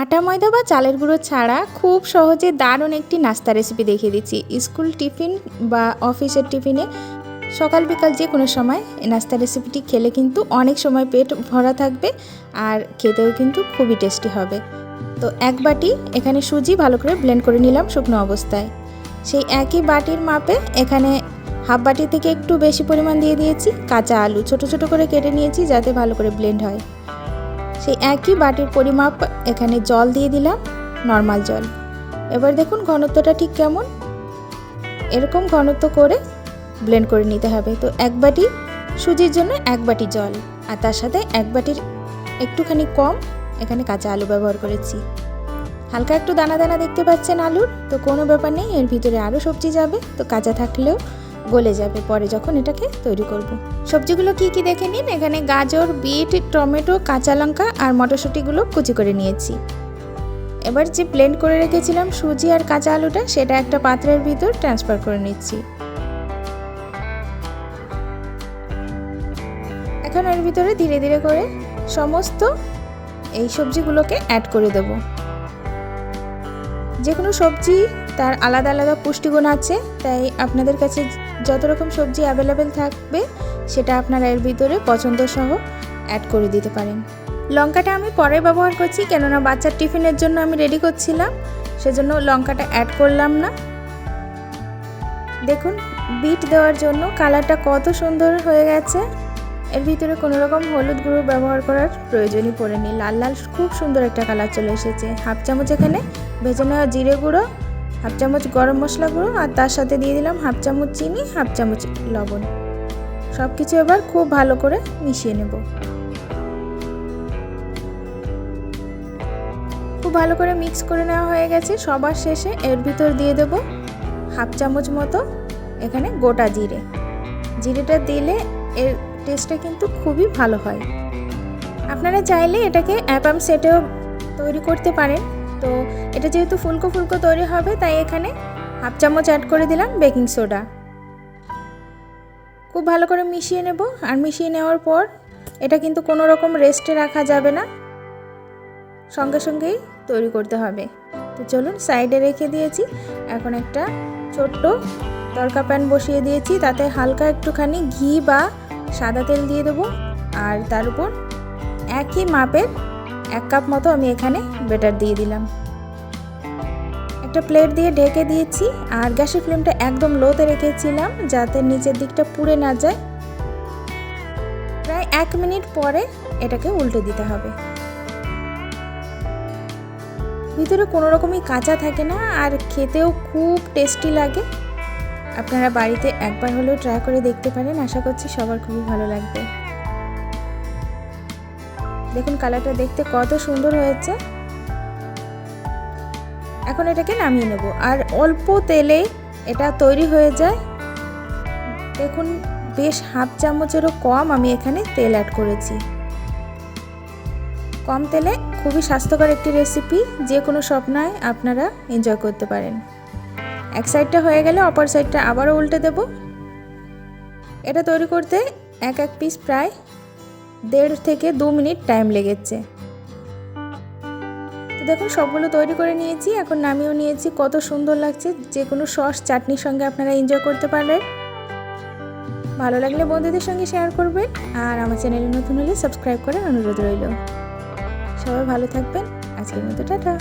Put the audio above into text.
আটা ময়দা বা চালের গুঁড়ো ছাড়া খুব সহজে দারুণ একটি নাস্তা রেসিপি দেখিয়ে দিচ্ছি। স্কুল টিফিন বা অফিসের টিফিনে সকাল বিকাল যে কোনো সময় এই নাস্তা রেসিপিটি খেলে কিন্তু অনেক সময় পেট ভরা থাকবে আর খেতেও কিন্তু খুবই টেস্টি হবে। তো এক বাটি এখানে সুজি ভালো করে ব্লেন্ড করে নিলাম শুকনো অবস্থায়। সেই একই বাটির মাপে এখানে হাফ বাটি থেকে একটু বেশি পরিমাণ দিয়ে দিয়েছি কাঁচা আলু, ছোট ছোট করে কেটে নিয়েছি যাতে ভালো করে ব্লেন্ড হয়। সেই একই বাটির পরিমাপ এখানে জল দিয়ে দিলাম, নর্মাল জল। এবার দেখুন ঘনত্বটা ঠিক কেমন, এরকম ঘনত্ব করে ব্লেন্ড করে নিতে হবে। তো এক বাটি সুজির জন্য এক বাটি জল, আর তার সাথে এক বাটির একটুখানি কম এখানে কাঁচা আলু ব্যবহার করেছি। হালকা একটু দানা দানা দেখতে পাচ্ছেন আলুর, তো কোনো ব্যাপার নেই, এর ভিতরে আরও সবজি যাবে, তো কাঁচা থাকলেও গলে যাবে পরে যখন এটাকে তৈরি করব। সবজিগুলো কি কি দেখে নিন। এখানে গাজর, বিট, টমেটো, কাঁচা লঙ্কা আর মটরশুঁটিগুলো কুচি করে নিয়েছি। এবার যে ব্লেন্ড করে রেখেছিলাম সুজি আর কাঁচা আলুটা, সেটা একটা পাত্রের ভিতর ট্রান্সফার করে নিচ্ছি। এখন এর ভিতরে ধীরে ধীরে করে সমস্ত এই সবজিগুলোকে অ্যাড করে দেব। যে কোনো সবজি তার আলাদা আলাদা পুষ্টিগুণ আছে, তাই আপনাদের কাছে যত রকম সবজি অ্যাভেলেবেল থাকবে সেটা আপনারা এর ভিতরে পছন্দ সহ অ্যাড করে দিতে পারেন। লঙ্কাটা আমি পরে ব্যবহার করছি, কেননা বাচ্চার টিফিনের জন্য আমি রেডি করছিলাম, সেজন্য লঙ্কাটা অ্যাড করলাম না। দেখুন বিট দেওয়ার জন্য কালারটা কত সুন্দর হয়ে গেছে। এর ভিতরে কোনো রকম হলুদ গুঁড়ো ব্যবহার করার প্রয়োজনই পড়েনি, লাল লাল খুব সুন্দর একটা কালার চলে এসেছে। হাফ চামচ এখানে ভেজে নেওয়া জিরে গুঁড়ো, হাফ চামচ গরম মশলা গুঁড়ো, আর তার সাথে দিয়ে দিলাম হাফ চামচ চিনি, হাফ চামচ লবণ। সব কিছু এবার খুব ভালো করে মিশিয়ে নেব। খুব ভালো করে মিক্স করে নেওয়া হয়ে গেছে। সবার শেষে এর ভিতর দিয়ে দেব হাফ চামচ মতো এখানে গোটা জিরে। জিরেটা দিলে এর টেস্টটা কিন্তু খুবই ভালো হয়। আপনারা চাইলে এটাকে অ্যাপাম সেটেও তৈরি করতে পারেন। তো এটা যেহেতু ফুলকো ফুলকো তৈরি হবে, তাই এখানে হাফ চামচ অ্যাড করে দিলাম বেকিং সোডা। খুব ভালো করে মিশিয়ে নেব। আর মিশিয়ে নেওয়ার পর এটা কিন্তু কোনো রকম রেস্টে রাখা যাবে না, সঙ্গে সঙ্গেই তৈরি করতে হবে। তো চলুন সাইডে রেখে দিয়েছি। এখন একটা ছোট্ট তড়কা প্যান বসিয়ে দিয়েছি, তাতে হালকা একটুখানি ঘি বা সাদা তেল দিয়ে দেবো, আর তার উপর একই মাপের 1 কাপ মতো আমি এখানে বেটার দিয়ে দিলাম। একটা প্লেট দিয়ে ঢেকে দিয়েছি, আর গ্যাসের ফ্লেমটা একদম লোতে রেখেছিলাম যাতে নিচের দিকটা পুড়ে না যায়। প্রায় 1 মিনিট পরে এটাকে উল্টে দিতে হবে। ভিতরে কোনো রকমই কাঁচা থাকে না, আর খেতেও খুব টেস্টি লাগে। আপনারা বাড়িতে একবার হলেও ট্রাই করে দেখতে পারেন, আশা করছি সবার খুবই ভালো লাগবে। দেখুন কালারটা দেখতে কত সুন্দর হয়েছে। এখন এটাকে নামিয়ে নেব, আর অল্প তেলে এটা তৈরি হয়ে যায়। দেখুন বেশ হাফ চামচেরও কম আমি এখানে তেল অ্যাড করেছি। কম তেলে খুবই স্বাস্থ্যকর একটি রেসিপি, যে কোনো স্বপ্নায় আপনারা এনজয় করতে পারেন। এক সাইডটা হয়ে গেলে অপর সাইডটা আবারও উল্টে দেব। এটা তৈরি করতে এক পিস প্রায় 1.5 থেকে 2 মিনিট টাইম লেগেছে। তো দেখুন সবগুলো তৈরি করে নিয়েছি, এখন নামিয়েও নিয়েছি। কত সুন্দর লাগছে, যে কোনো সস চাটনির সঙ্গে আপনারা এনজয় করতে পারবেন। ভালো লাগলে বন্ধুদের সঙ্গে শেয়ার করবেন, আর আমার চ্যানেলে নতুন হলে সাবস্ক্রাইব করার অনুরোধ রইল। সবাই ভালো থাকবেন, আজকের মতো টাটা।